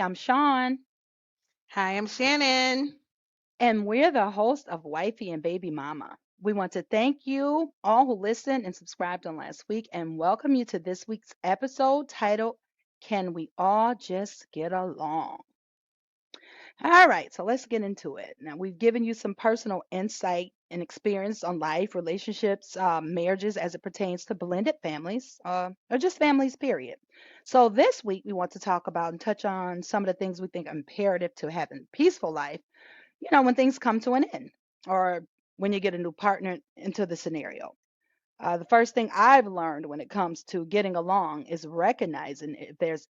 I'm Shun, Hi, I'm Shannon. and we're the host of Wifey and Baby Mama. We want to thank you all who listened and subscribed on last week and welcome you to this week's episode titled, Can We All Just Get Along? All right, so let's get into it. Now, we've given you some personal insight and experience on life, relationships, marriages as it pertains to blended families, or just families, period. So, this week we want to talk about and touch on some of the things we think are imperative to having a peaceful life, when things come to an end or when you get a new partner into the scenario. The first thing I've learned when it comes to getting along is recognizing if there's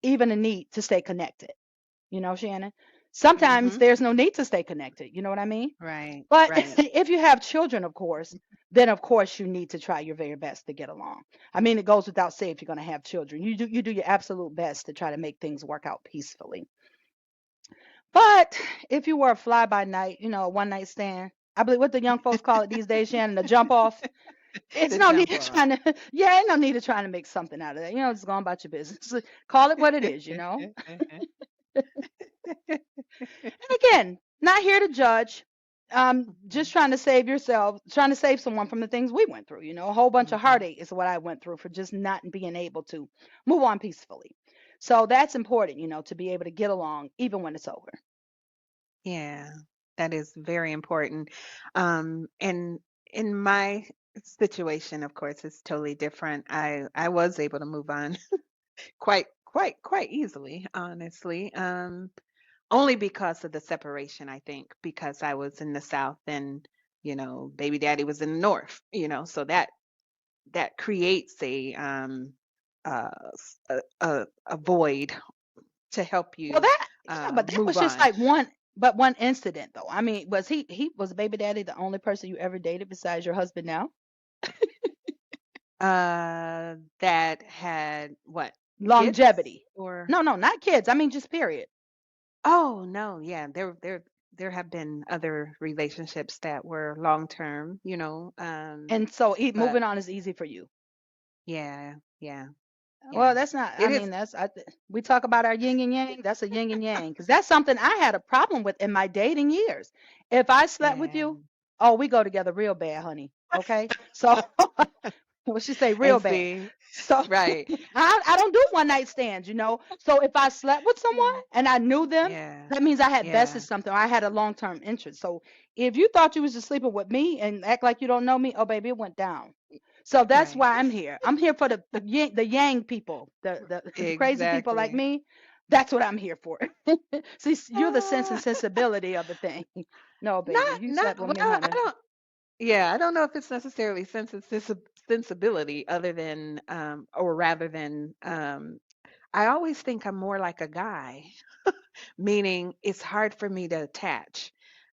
even a need to stay connected. Shannon. Sometimes Mm-hmm. there's no need to stay connected. You know what I mean? Right, But right. if you have children, of course, then of course you need to try your very best to get along. I mean, it goes without saying if you're going to have children, you do your absolute best to try to make things work out peacefully. But if you were a fly by night, a one night stand, I believe what the young folks call it these days, Shannon, a jump off. It's The no need jump of off. trying to, yeah, ain't no need of trying to make something out of that. Just go on about your business. Call it what it is. And again, not here to judge. Just trying to save yourself, trying to save someone from the things we went through. A whole bunch of Mm-hmm. heartache is what I went through for just not being able to move on peacefully. So that's important, to be able to get along even when it's over. Yeah, that is very important. And in my situation, of course, it's totally different. I was able to move on quite easily, honestly. Only because of the separation, I think, because I was in the South and baby daddy was in the North, so that creates a void to help Well, you that yeah, but that move was just on. like one incident though. I mean, was baby daddy the only person you ever dated besides your husband now? That had what, kids Longevity. or? No, no, not kids. I mean, just period. Oh no, yeah, there have been other relationships that were long term, And so but moving on is easy for you. yeah, yeah, yeah. Well, that's not. I It is. mean, we talk about our yin and yang. That's a yin and yang because that's something I had a problem with in my dating years. If I slept with Yeah. you, oh, we go together real bad, honey. Okay, so what she say, real And bad. see, So right. I don't do one night stands. So if I slept with someone and I knew them, Yeah, that means I had vested yeah, something. Or I had a long term interest. So if you thought you was just sleeping with me and act like you don't know me, oh baby, it went down. So that's right. why I'm here. I'm here for the yang people, the crazy people like Exactly. me. That's what I'm here for. See, you're the sense and Ah, sensibility of the thing. No, baby, if you not slept with well, me, I honey. don't. Yeah, I don't know if it's necessarily sensibility other than or rather than I always think I'm more like a guy, meaning it's hard for me to attach.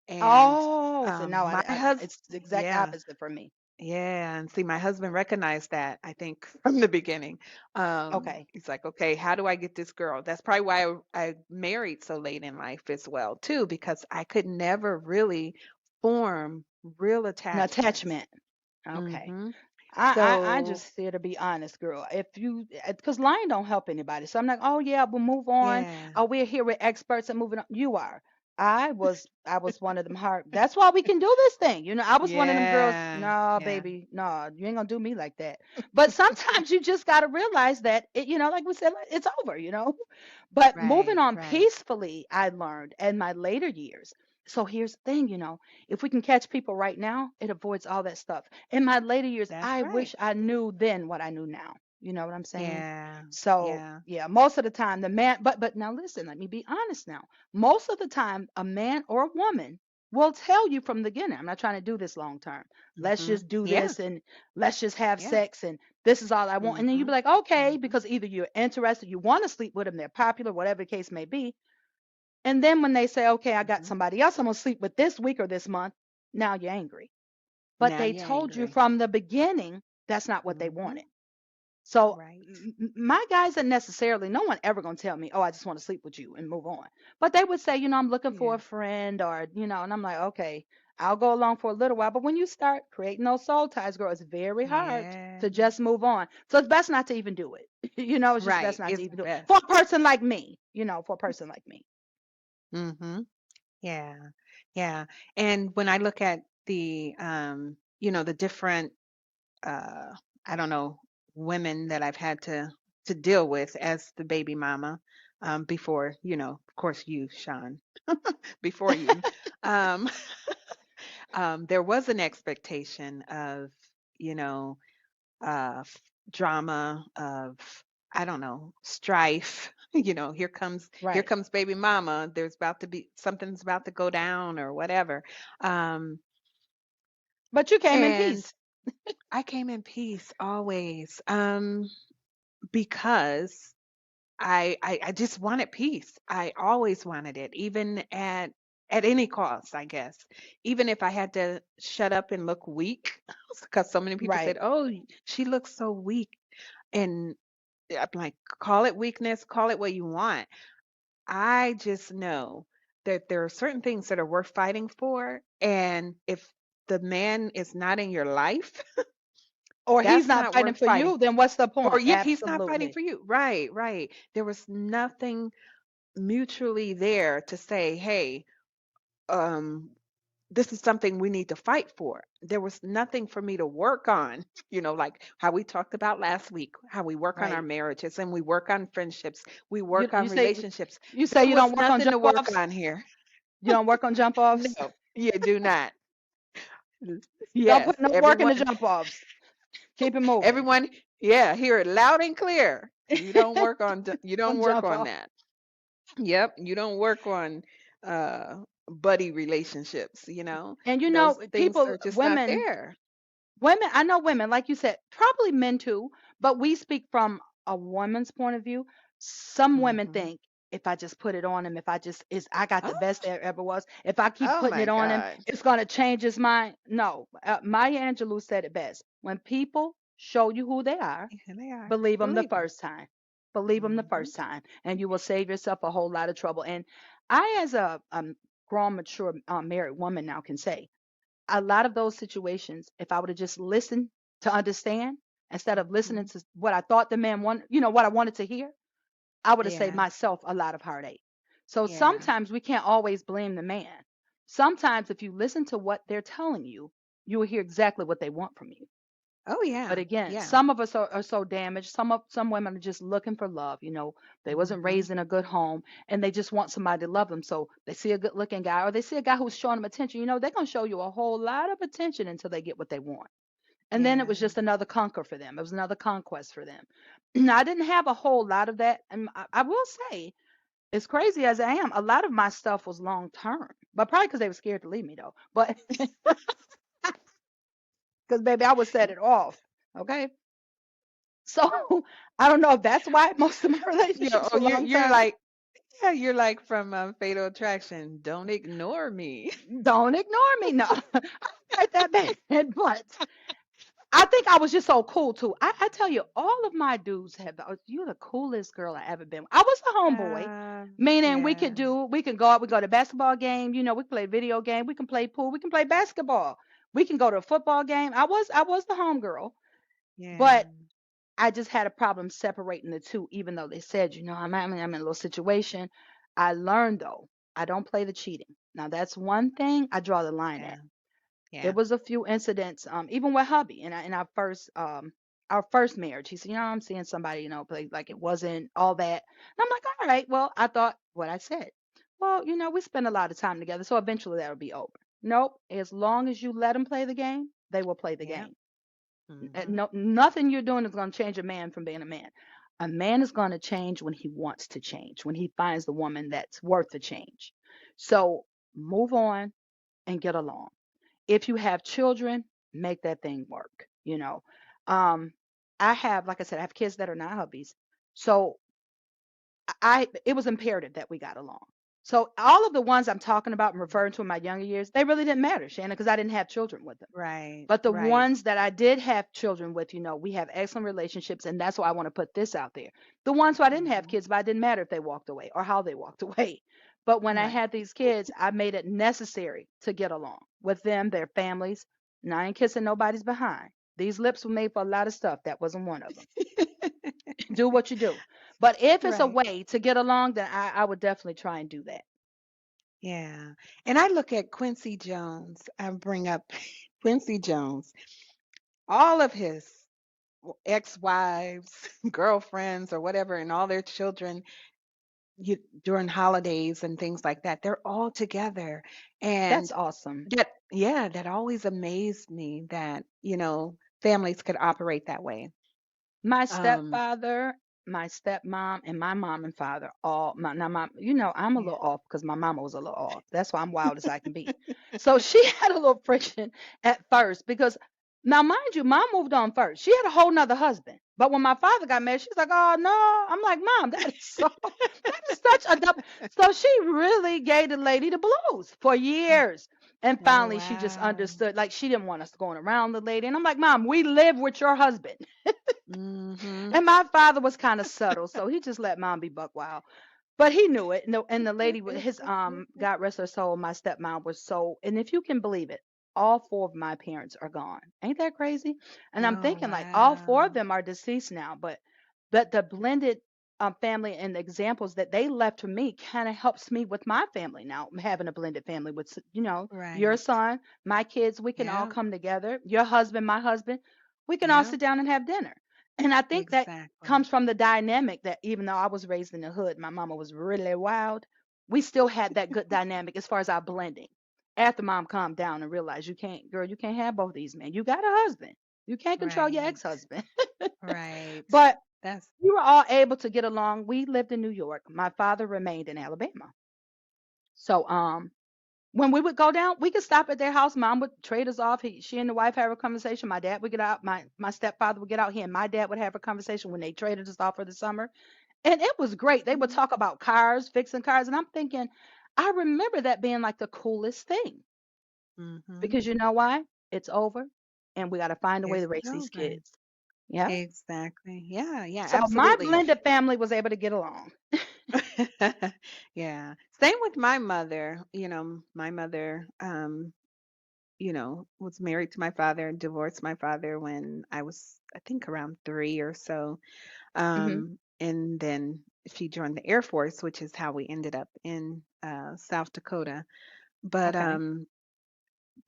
And Oh, so no, my husband, it's the exact yeah, opposite for me. yeah, and see, my husband recognized that, I think, from the beginning. Okay. He's like, okay, how do I get this girl? That's probably why I married so late in life as well, too, because I could never really form real An attachments. attachment. Okay. Hmm. I So, just here to be honest, girl. If you, because lying don't help anybody. So I'm like, oh yeah, we'll move on. yeah, Oh, we're here with experts and moving on. You are. I was one of them hard. That's why we can do this thing. I was one of them girls. yeah, No, yeah, baby, no, you ain't gonna do me like that. But sometimes you just gotta realize that like we said, like, it's over. But moving right, on right. peacefully, I learned in my later years. So here's the thing. If we can catch people right now, it avoids all that stuff. In my later years, That's I right. wish I knew then what I knew now. You know what I'm saying? Yeah, So yeah. yeah, most of the time the man, but now listen, let me be honest now. Most of the time, a man or a woman will tell you from the beginning, I'm not trying to do this long term. Let's Hmm. just do Yeah, this and let's just have yeah. sex and this is all I want. And then you Hmm. be like, okay, Hmm. because either you're interested, you want to sleep with them, they're popular, whatever the case may be. And then when they say, okay, I got Hmm. somebody else I'm gonna sleep with this week or this month, now you're angry. But Now they you're told you angry. from the beginning that's not what they Hmm. wanted. So Right. my guys are necessarily no one ever gonna tell me, oh, I just want to sleep with you and move on. But they would say, I'm looking for Yeah. a friend or and I'm like, okay, I'll go along for a little while. But when you start creating those soul ties, girl, it's very hard Yeah. to just move on. So it's best not to even do it. It's just best Right. not to It's even do it best. for a person like me. for a person like me. Mhm. Yeah. Yeah. And when I look at the different uh I don't know, women that I've had to deal with as the baby mama, before, of course you, Sean, before you. Um there was an expectation of, you know, of drama, of, I don't know, strife. Here Right. comes baby mama. There's about to be something's about to go down or whatever. Um, But you came in and peace. I came in peace always, because I just wanted peace. I always wanted it, even at any cost, I guess. Even if I had to shut up and look weak, because so many people Right. said, "Oh, she looks so weak," and I'm like, call it weakness, call it what you want. I just know that there are certain things that are worth fighting for, and if the man is not in your life, Or he's that's not not fighting worth for fighting. you, then what's the Or point? yeah, he's not fighting Absolutely. for you. Right, right. There was nothing mutually there to say, hey, um, this is something we need to fight for. There was nothing for me to work on, like how we talked about last week, how we work on our Right. marriages and we work on friendships, we You work on you say relationships. you say There you was don't work on nothing to jump work offs? on here. You don't work on jump offs? No, you do not. Don't Yes, put no work in everyone, the jump offs. Keep it moving. everyone, yeah, hear it loud and clear. You don't On work jump on off. that. Yep, you don't work on uh buddy relationships, And those things people, are just not there. women, I know women, like you said, probably men too, but we speak from a woman's point of view. Some women Hmm. think if I just put it on him, if I just is I got the best Oh, there ever was. If I keep oh putting my it on him, God. it's gonna change his mind. No, Maya Angelou said it best. When people show you who they are, Yeah, they are. believe them the Believe them. first time. Believe them the Hmm. first time, and you will save yourself a whole lot of trouble. And I, as a grown, mature, married woman, now can say a lot of those situations, if I would have just listened to understand instead of listening Hmm. to what I thought the man wanted, what I wanted to hear, I would have saved Yeah, myself a lot of heartache. So yeah. sometimes we can't always blame the man. Sometimes if you listen to what they're telling you, you will hear exactly what they want from you. Oh But yeah, again, yeah. some of us are so damaged. Some women are just looking for love. They wasn't Hmm. raised in a good home, and they just want somebody to love them. So they see a good looking guy, or they see a guy who's showing them attention. They're gonna show you a whole lot of attention until they get what they want. And then it was Yeah. just another conquer for them. It was another conquest for them. Now, I didn't have a whole lot of that, and I will say, as crazy as I am, a lot of my stuff was long term, but probably because they were scared to leave me though. But because baby, I would set it off. Okay. So I don't know if that's why most of my Yeah. relationships Oh, were you're long you're term. like, yeah, you're like from Fatal Attraction. Don't ignore me. Don't ignore me. No, I'm not that bad. But I think I was just so cool too. I tell you, all of my dudes have. You're the coolest girl I ever been with. I was a homeboy, meaning Yeah, we can go out, we go to basketball game. We can play video game, we can play pool, we can play basketball, we can go to a football game. I was the homegirl, yeah, but I just had a problem separating the two, even though they said, I'm in a little situation. I learned though, I don't play the cheating. Now that's one thing I draw the line at. yeah, There yeah, was a few incidents, even with hubby in our first marriage. He said, I'm seeing somebody, play like it wasn't all that. And I'm like, all right, well, I thought what I said. Well, we spend a lot of time together, so eventually that'll be over. Nope. As long as you let them play the game, they will play the yeah. game. Hmm. No, nothing you're doing is going to change a man from being a man. A man is going to change when he wants to change, when he finds the woman that's worth the change. So move on and get along. If you have children, make that thing work. Um, like I said, I have kids that are not hubbies. So it was imperative that we got along. So all of the ones I'm talking about and referring to in my younger years, they really didn't matter, Shannon, because I didn't have children with them. Right, But the right. ones that I did have children with, we have excellent relationships, and that's why I want to put this out there. The ones who I didn't have Hmm. kids, but it didn't matter if they walked away or how they walked away. But when I Right. had these kids, I made it necessary to get along with them, their families. And I ain't kissing nobody's behind. These lips were made for a lot of stuff. That wasn't one of them. Do what you do. But if it's a Right. way to get along, then I would definitely try and do that. Yeah. And I look at Quincy Jones. I bring up Quincy Jones. All of his ex-wives, girlfriends, or whatever, and all their children you, during holidays and things like that, they're all together. That's And awesome. that, yeah, that always amazed me that, families could operate that way. My Um, stepfather, my stepmom, and my mom and father all my now my I'm a yeah. little off because my mama was a little off. That's why I'm wild as I can be. So she had a little friction at first because now mind you, mom moved on first. She had a whole nother husband. But when my father got married, she's like, "Oh no." I'm like, "Mom, that is so that is such a double." So she really gave the lady the blues for years. And Oh, finally she just wow. understood, like she didn't want us going around the lady. And I'm like, "Mom, we live with your husband." Mm-hmm. And my father was kind of subtle, so he just let mom be buck wild. But he knew it. And the lady with his God rest her soul, my stepmom was so, and if you can believe it, all four of my parents are gone. Ain't that crazy? And I'm Oh, thinking like all four of wow. them are deceased now, but the blended family and the examples that they left for me kind of helps me with my family now. Having a blended family with your Right. son, my kids, we can all Yeah. come together. Your husband, my husband, we can all Yeah. sit down and have dinner. And I think that Exactly. comes from the dynamic that even though I was raised in the hood, my mama was really wild. We still had that good dynamic as far as our blending. After mom calmed down and realized you can't, girl, you can't have both these men. You got a husband. You can't control your Right. ex-husband. Right. But That's we were all able to get along. We lived in New York. My father remained in Alabama. So when we would go down, we could stop at their house. Mom would trade us off. She and the wife have a conversation. My dad would get out. My stepfather would get out. He and my dad would have a conversation when they traded us off for the summer. And it was great. They would mhm. talk about cars, fixing cars. And I'm thinking, I remember that being like the coolest thing Mhm. because you know why? It's over and we got to find a way It's to raise these over. kids. Yeah. Exactly. Yeah, yeah, So my absolutely. blended family was able to get along. Yeah. Same with my mother. My mother, was married to my father and divorced my father when I was, I think, around 3 or so. Hmm. And then she joined the Air Force, which is how we ended up in South Dakota. But Okay.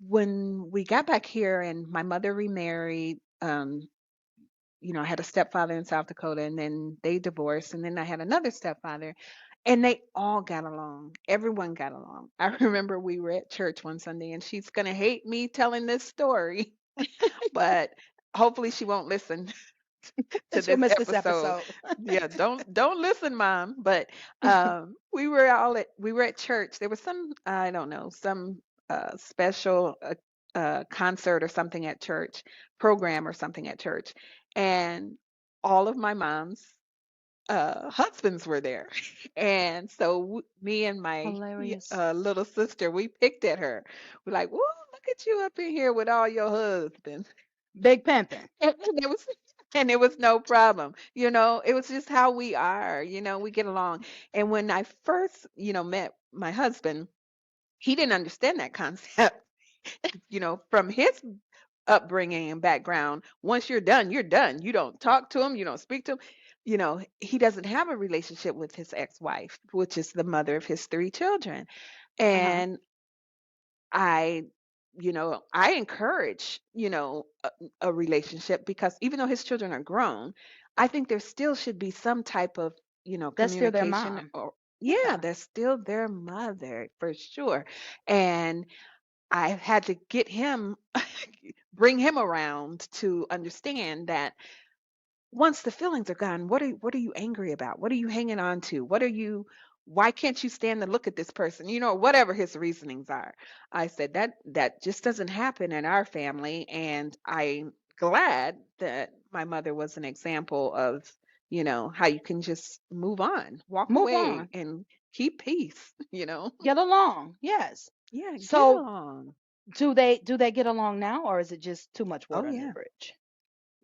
when we got back here and my mother remarried, I had a stepfather in South Dakota and then they divorced and then I had another stepfather and they all got along. Everyone got along. I remember we were at church one Sunday and she's going to hate me telling this story, but hopefully she won't listen to She'll this miss this episode. episode. Yeah, don't listen, mom. But we were at church. There was some, I don't know, some special concert or something at church, program or something at church, and all of my mom's husbands were there. And so me and my Hilarious. little sister, we picked at her. We're like, "Whoa, look at you up in here with all your husbands." Big pimping. And it was no problem. It was just how we are, we get along. And when I first, met my husband, he didn't understand that concept, from his upbringing and background. Once you're done, you're done. You don't talk to him, you don't speak to him. He doesn't have a relationship with his ex-wife, which is the mother of his 3 children. Uh-huh. And I, I encourage, a relationship because even though his children are grown, I think there still should be some type of, That's still their communication mom. or yeah, Yeah. they're still their mother for sure. And I had to get him, bring him around to understand that once the feelings are gone, what are you angry about? What are you hanging on to? Why can't you stand to look at this person? Whatever his reasonings are. I said that just doesn't happen in our family, and I'm glad that my mother was an example of, how you can just move on, walk Move away on. and keep peace. Get along. Yes. Yeah, get So along. do they get along now or is it just too much Oh water under the yeah. bridge?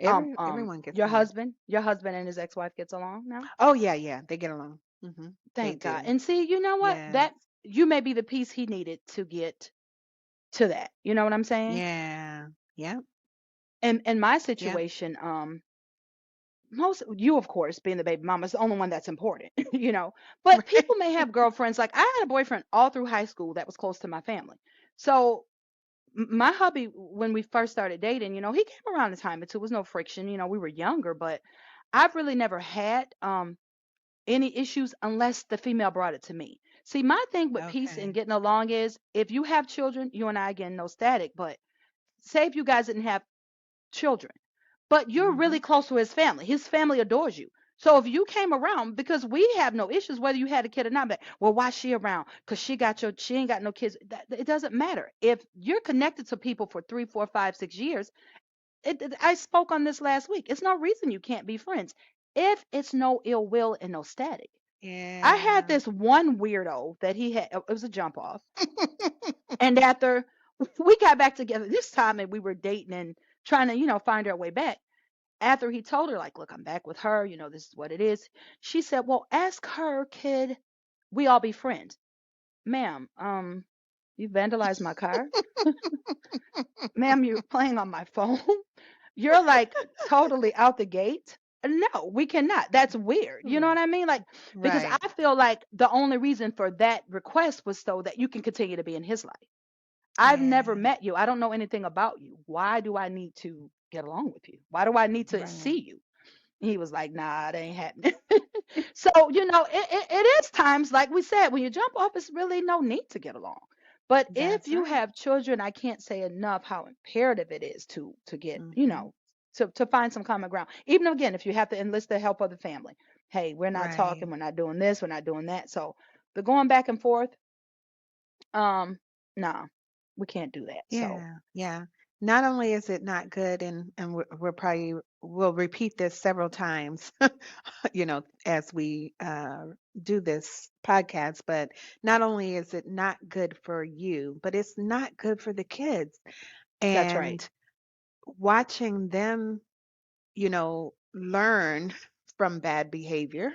Everyone gets Your along. husband and his ex-wife gets along now? Oh yeah, yeah, they get along. They Thank God. do. And see, you know what? Yes. That you may be the piece he needed to get to that. You know what I'm saying? Yeah. Yep. In my Yep. situation, most you, of course, being the baby mama, is the only one that's important, you know. But people may have girlfriends. Like I had a boyfriend all through high school that was close to my family. So my hubby, when we first started dating, he came around the time. It was no friction. We were younger, but I've really never had any issues unless the female brought it to me. See, my thing with peace and Okay. getting along is if you have children, you and I again no static, but say if you guys didn't have children, but you're Hmm. really close to his family. His family adores you. So if you came around, because we have no issues whether you had a kid or not, but well, why she around? Because she ain't got no kids. It doesn't matter. If you're connected to people for 3, 4, 5, 6 years, I spoke on this last week. It's no reason you can't be friends if it's no ill will and no static. I had Yeah. this one weirdo that he had. It was a jump off, and after we got back together this time, and we were dating and trying to, find our way back. After he told her, like, look, I'm back with her, this is what it is. She said, well, ask her, kid, we all be friends. Ma'am, you vandalized my car. Ma'am, you're playing on my phone. You're like totally out the gate. No, we cannot. That's weird. You know Right. what I mean? Like, because Right. I feel like the only reason for that request was so that you can continue to be in his life. I've never Yeah. met you. I don't know anything about you. Why do I need to get along with you? Why do I need to Right. see you? He was like, nah, it ain't happening. So, it is times, like we said, when you jump off, it's really no need to get along. But if That's you right. have children, I can't say enough how imperative it is to get, Hmm. to find some common ground. Even again, if you have to enlist the help of the family. Hey, we're not talking, Right. we're not doing this, we're not doing that. So the going back and forth, um, nah, we can't do that. So Yeah. Yeah. Not only is it not good, and we're probably we'll repeat this several times, as we do this podcast, but not only is it not good for you, but it's not good for the kids. that's right. And watching them, learn from bad behavior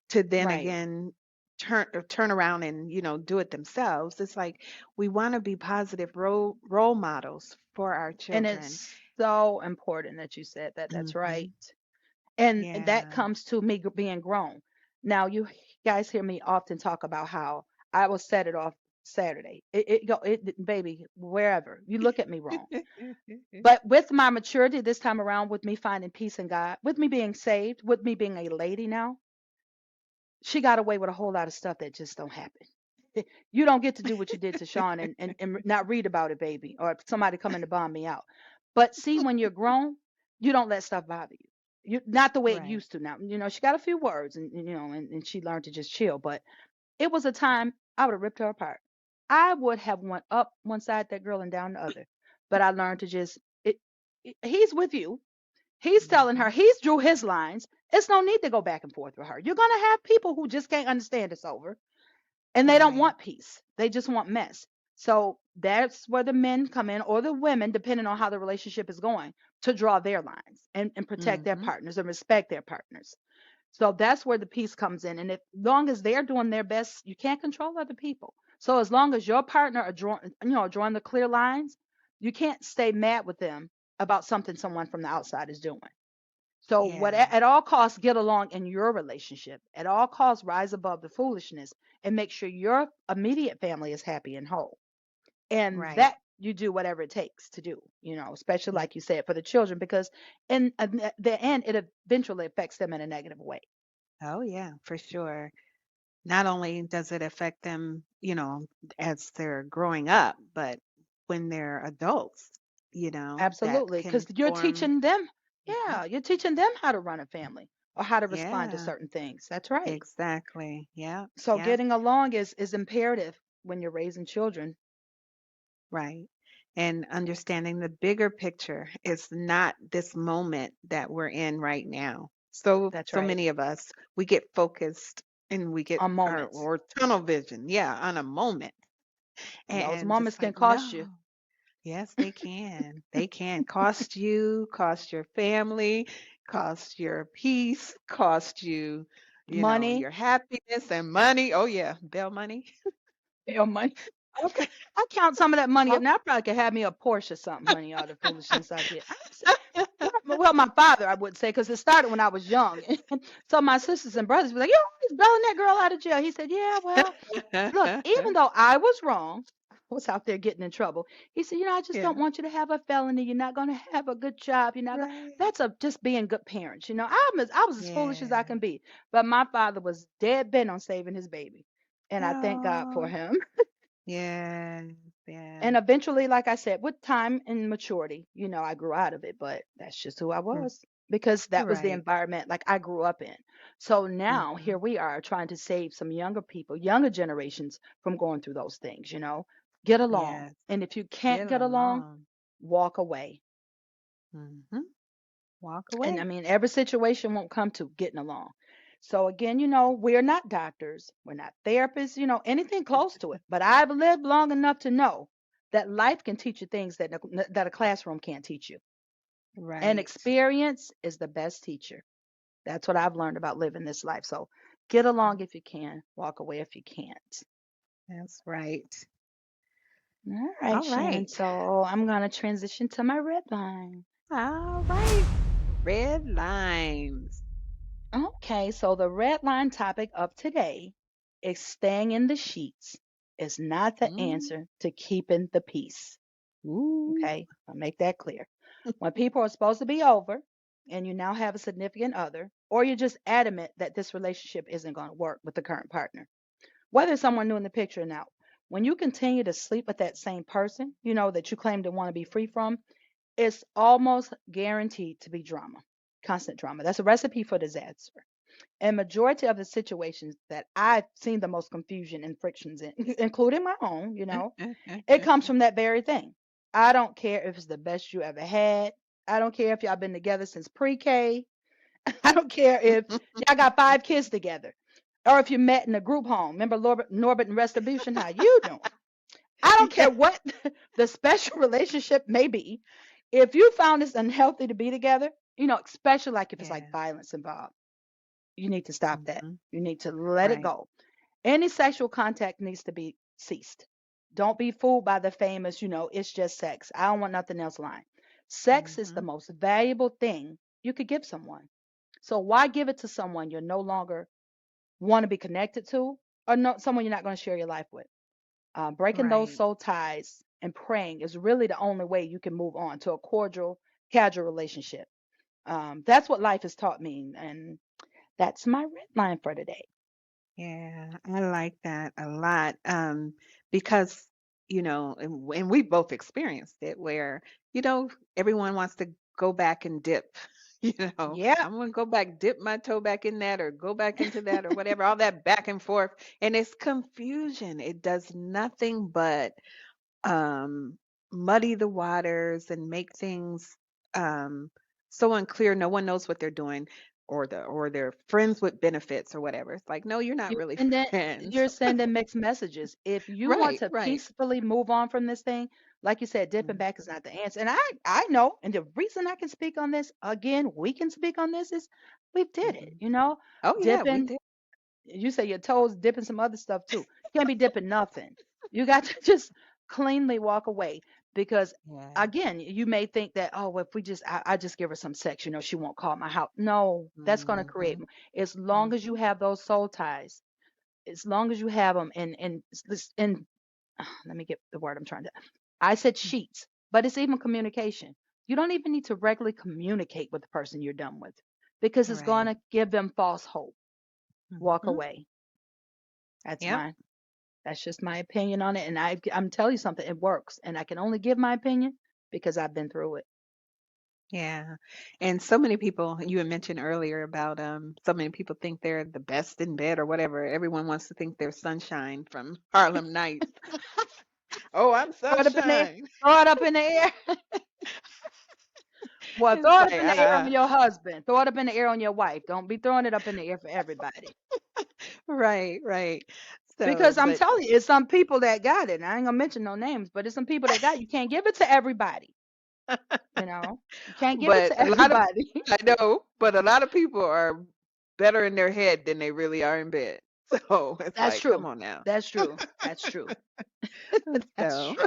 to then Right. again turn around and do it themselves. It's like we want to be positive role models for our And children. it's so important that you said that. That's right. Hmm. And that Yeah. comes to me being grown. Now, you guys hear me often talk about how I will set it off Saturday. Baby, wherever you look at me wrong. But with my maturity this time around, with me finding peace in God, with me being saved, with me being a lady now, she got away with a whole lot of stuff that just don't happen. You don't get to do what you did to Sean and not read about it, baby, or somebody coming to bomb me out. But see, when you're grown, you don't let stuff bother you. You not the way it Right. used to now. She got a few words and she learned to just chill. But it was a time I would have ripped her apart. I would have went up one side that girl and down the other. But I learned to just he's with you. He's telling her Hmm. he's drew his lines. It's no need to go back and forth with her. You're gonna have people who just can't understand it's over and they don't Right. want peace. They just want mess. So that's where the men come in or the women, depending on how the relationship is going, to draw their lines and protect their Hmm. partners and respect their partners. So that's where the peace comes in. And if long as they're doing their best, you can't control other people. So as long as your partner are drawing the clear lines, you can't stay mad with them about something someone from the outside is doing. So what Yeah. at all costs get along in your relationship. At all costs rise above the foolishness and make sure your immediate family is happy and whole. And Right. that you do whatever it takes to do, especially Yeah. like you said for the children because in the end it eventually affects them in a negative way. Oh yeah, for sure. Not only does it affect them, as they're growing up, but when they're adults, that Absolutely, can because you're form. teaching them, Mhm. yeah, you're teaching them how to run a family or how to respond to Yeah, certain things. That's right. exactly. Yeah, So yeah, getting along is imperative when you're raising children. right. And understanding the bigger picture is not this moment that we're in right now. That's So right. many of us, we get focused and we get On our moments. or tunnel vision, yeah, on a moment. Those And moments it's can like, cost you no. Yes, they can. They can cost you, cost your family, cost your peace, cost you, money, your happiness and money. Oh yeah, bail money. your money. Okay. I count some of that money up Oh, now. I probably could have me a Porsche or something, honey, all the foolishness I did. well, my father, I would say, because it started when I was young. So my sisters and brothers were like, "You're always bailing that girl out of jail." He said, "Yeah, well, look, even though I was wrong, I was out there getting in trouble." He said, "I just Yeah. don't want you to have a felony. You're not going to have a good job. You're not going." Right. That's a just being good parents. I was as foolish as I Yeah. can be, but my father was dead bent on saving his baby, and I thank God for Oh, him. yes, yes. And eventually, like I said, with time and maturity, I grew out of it, but that's just who I Mm, was because that was the right. environment like I grew up in. So now here Mhm. we are trying to save some younger people, younger generations from going through those things. Get along. Yes. And if you can't Get get along, along. walk away. Mhm. Walk And I away. mean, every situation won't come to getting along. So again, we're not doctors, we're not therapists, anything close to it. But I've lived long enough to know that life can teach you things that a classroom can't teach you. And Right. experience is the best teacher. That's what I've learned about living this life. So get along if you can, walk away if you can't. That's right. All right, All Shannon. right. So I'm going to transition to my red line. All right. Red lines. Okay, so the red line topic of today is staying in the sheets is not the Mm. answer to keeping the peace. Ooh. Okay, I'll make that clear. When people are supposed to be over and you now have a significant other, or you're just adamant that this relationship isn't going to work with the current partner, whether it's someone new in the picture or not, when you continue to sleep with that same person, that you claim to want to be free from, it's almost guaranteed to be drama, constant drama. That's a recipe for disaster. And majority of the situations that I've seen the most confusion and frictions in, including my own, it comes from that very thing. I don't care if it's the best you ever had. I don't care if y'all been together since pre-K. I don't care if y'all got 5 kids together, or if you met in a group home. Remember Norbert and Retribution? How you doing? I don't care Yeah. what the special relationship may be. If you found this unhealthy to be together, especially like if it's like Yeah. violence involved, you need to stop that. Mhm. You need to let it Right. go. Any sexual contact needs to be ceased. Don't be fooled by the famous, it's just sex. I don't want nothing else line. Sex is the Mhm. most valuable thing you could give someone. So why give it to someone you're no longer want to be connected to, or someone you're not going to share your life with? Breaking those Right. soul ties and praying is really the only way you can move on to a cordial, casual relationship. That's what life has taught me, and that's my red line for today. Yeah, I like that a lot. Because, and we both experienced it where, everyone wants to go back and dip. Yeah, I'm gonna go back, dip my toe back in that or go back into that or whatever, all that back and forth. And it's confusion. It does nothing but um, muddy the waters and make things um, so unclear. No one knows what they're doing, or they're friends with benefits or whatever. It's like, no, you're not you're really sending friends. you're sending mixed messages. If you want Right, to right. peacefully move on from this thing, like you said, dipping Mhm, back is not the answer. And I know, and the reason I can speak on this again, we can speak on this is we did it. mhm. Oh yeah, we Dipping. did. You say your toes dipping some other stuff too. You can't be dipping nothing. You got to just cleanly walk away because Yeah. again, you may think that, oh, well, if I just give her some sex, she won't call my house. No, that's going to create. Mhm, As long as you mhm. have those soul ties, as long as you have them, and let me get the word I'm trying to. I said sheets, but it's even communication. You don't even need to regularly communicate with the person you're done with because it's going Right. to give them false hope. Walk Mhm. away. That's Yep. mine. That's just my opinion on it. And I'm telling you something, it works. And I can only give my opinion because I've been through it. Yeah. And so many people, you had mentioned earlier about so many people think they're the best in bed or whatever. Everyone wants to think they're sunshine from Harlem Nights. Oh, I'm Throw it up in the air. sunshine. Throw it up in the air. Well, It's throw it up like, in the air on your husband. Throw it up in the air on your wife. Don't be throwing it up in the air for everybody. right, right. So, Because I'm but telling you, it's some people that got it. I ain't gonna mention no names, but it's some people that got it. You can't give it to everybody. You can't give it but to a lot of everybody. I know, but a lot of people are better in their head than they really are in bed. So it's That's like, come true. on now. That's true. That's true. That's So, true.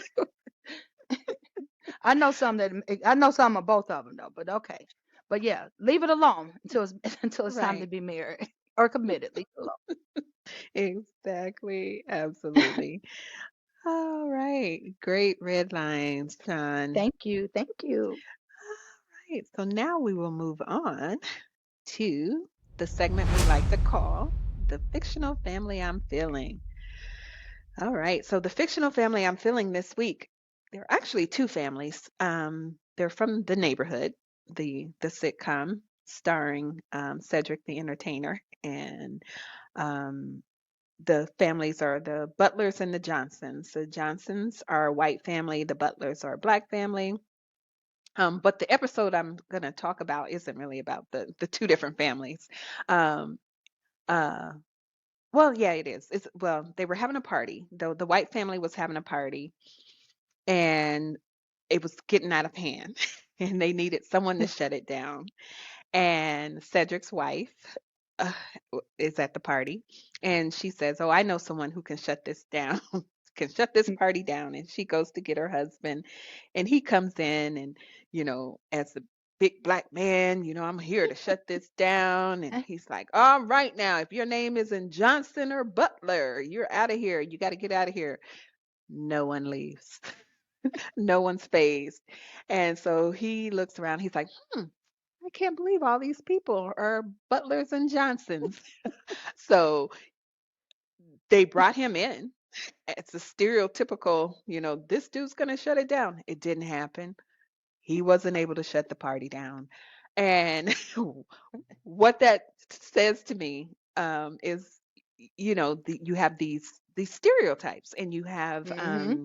I know some of both of them though, but okay. But yeah, leave it alone until it's until it's time to Right. be married or committed. Leave it alone. Exactly. Absolutely. All right. Great red lines, Sean. Thank you. Thank you. Right. So now we will move on to the segment we like to call the fictional family I'm feeling. All right. So the fictional family I'm feeling this week, there are actually two families. They're from The Neighborhood, the sitcom starring Cedric the Entertainer, and um, the families are the Butlers and the Johnsons. The Johnsons are a white family. The Butlers are a black family. But the episode I'm going to talk about isn't really about the two different families. Um, uh, well, yeah, it is. It's well, they were having a party. The white family was having a party, and it was getting out of hand, and they needed someone to shut it down. And Cedric's wife uh, is at the party, and she says, "Oh, I know someone who can shut this down." Can shut this party down, and she goes to get her husband, and he comes in, and as the big black man, I'm here to shut this down. And he's like, all right, now if your name isn't Johnson or Butler, you're out of here, you got to get out of here. No one leaves. No one's phased. And so he looks around, he's like, I can't believe all these people are Butlers and Johnsons. So they brought him in. It's a stereotypical, this dude's going to shut it down. It didn't happen. He wasn't able to shut the party down. And what that says to me is, you have these stereotypes, and you have, Mm-hmm.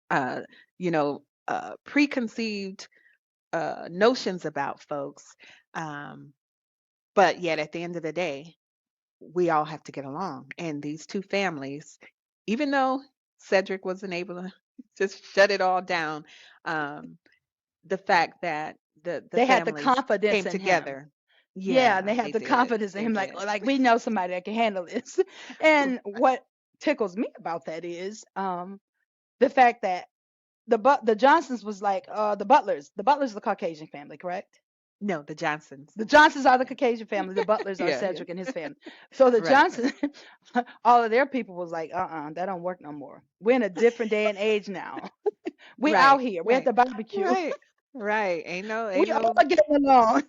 uh, preconceived notions about folks. Um, but yet, at the end of the day, we all have to get along. And these two families, even though Cedric wasn't able to just shut it all down, um, the fact that the They had the families confidence came in him. together. Yeah, and Yeah, they had they the did. confidence in They him, like did. we know somebody that can handle this. And what tickles me about that is the fact that the Johnsons was like the Butlers are the Caucasian family, correct? No, the Johnsons. The Johnsons are the Yeah. Caucasian family. The Butlers are Yeah, yeah. Cedric and his family. So the Right. Johnsons, all of their people was like, that don't work no more. We're in a different day and age now. We Right. out here. We're at Right. the barbecue. Right. Right. Ain't We all no are getting along.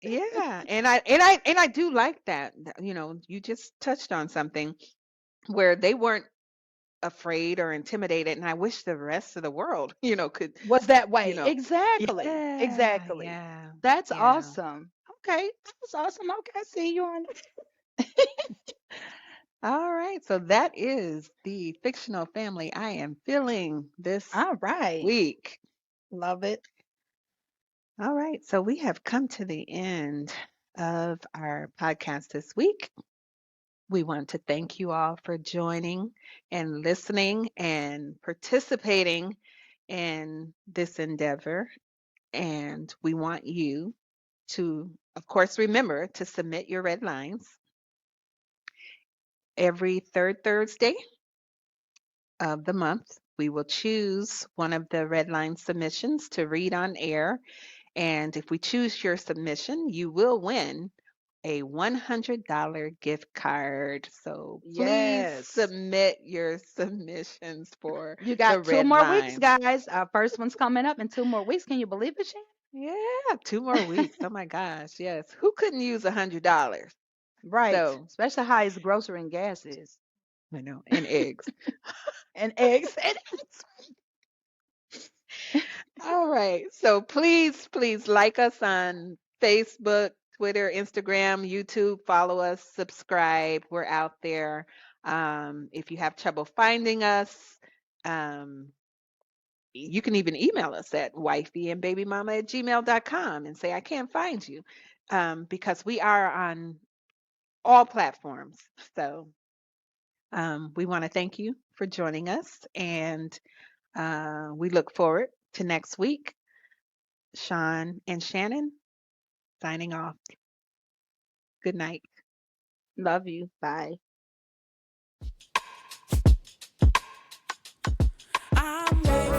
yeah. And I do like that. You just touched on something where they weren't afraid or intimidated, and I wish the rest of the world, could, Was that you way. know, Exactly. yeah, Exactly. yeah, That's yeah. awesome. Okay. That's awesome. Okay. I see you on. All right, so that is the fictional family I am feeling this All right. week. Love it. All right, so we have come to the end of our podcast this week. We want to thank you all for joining and listening and participating in this endeavor. And we want you to, of course, remember to submit your red lines every third Thursday of the month. We will choose one of the red line submissions to read on air. And if we choose your submission, you will win a $100 gift card. So please Yes. submit your submissions for You the got two red more weeks, lines. guys. Our first one's coming up in 2 more weeks. Can you believe it, Yeah, 2 more weeks. Oh my gosh, yes. Who couldn't use $100? Right. So, Especially how his grocery and gas is. I know, and eggs. And eggs. All right. So please, please like us on Facebook, Twitter, Instagram, YouTube. Follow us, subscribe. We're out there. If you have trouble finding us, um, you can even email us at wifeyandbabymama@gmail.com and say, I can't find you, because we are on all platforms. So we want to thank you for joining us, and we look forward to next week. Sean and Shannon signing off. Good night. Love you. Bye. I'm waiting.